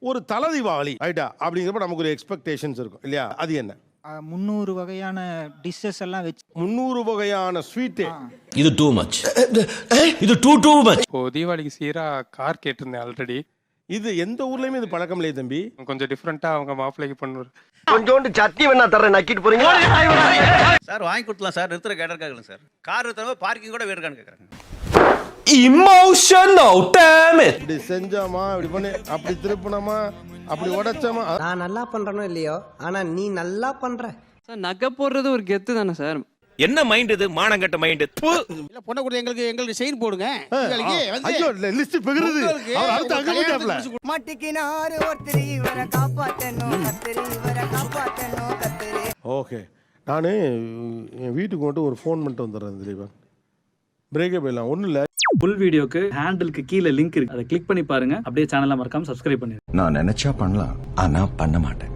ஒரு தல தீபாவளி ரைட்டா அப்படிங்கிறப்ப நமக்கு ஒரு எக்ஸ்பெக்டேஷன்ஸ் இருக்கும் இல்லையா? அது என்ன? 300 வகையான டிஷ்ஷஸ் எல்லாம் வச்சு 300 வகையான ஸ்வீட்டு. இது டூ மச், இது டூ மச். இப்போ தீபாவளிக்கு சீரா கார் கேட்டிருந்தேன் ஆல்ரெடி. இது எந்த ஊர்லயுமே இது பழக்கம் இல்லையே தம்பி. கொஞ்சம் டிஃப்ரெண்டா அவங்க மாப்பிள்ளைக்கு பண்ணுவார். கொஞ்சோண்டு சட்னி வேணா தரேன், நக்கிட்டு போறீங்க சார். வாங்கி கொடுக்கலாம் சார், நிறுத்துற கேட்டிருக்காங்க சார். கார் நிறுத்தாம பார்க்கிங் கூட வேறுக்கான்னு கேட்குறாங்க. Emotional, damn it. இப்படி செஞ்சோமா, இப்படி பண்ணி, அப்படி திருப்பினோமா, அப்படி உடைச்சோமா. நான் நல்லா பண்றனோ இல்லையோ, ஆனா நீ நல்லா பண்ற. சார் நகை போடுறது ஒரு கெத்து தானே சார்? என்ன மைண்ட் இது? மானங்கட்ட மைண்ட். இல்ல பொண்ணை கூட எங்களுக்கு செயின் போடுங்க. ஐயோ லிஸ்ட் பிகிருது. அவர் அடுத்து அங்க போய்ட்டாப்ல. மாட்டிக்கினாரு ஒருத்தர் இவரை காப்பாத்தணும், கத்திரி இவரை காப்பாத்தணும், கத்திரி. ஓகே, நான் என் வீட்டுக்கு மட்டும் ஒரு ஃபோன் பண்ணிட்டு வந்துடுறேன் திலீபன். பிரேக்கே போயிடலாம், ஒன்றும் இல்லை. ஃபுல் வீடியோக்கு ஹேண்டிலுக்கு கீழே லிங்க் இருக்கு, அதை கிளிக் பண்ணி பாருங்க. அப்படியே சேனலை மறக்காம சப்ஸ்கிரைப் பண்ணிடுங்க. நான் நினைச்சா பண்ணலாம், ஆனா பண்ண மாட்டேன்.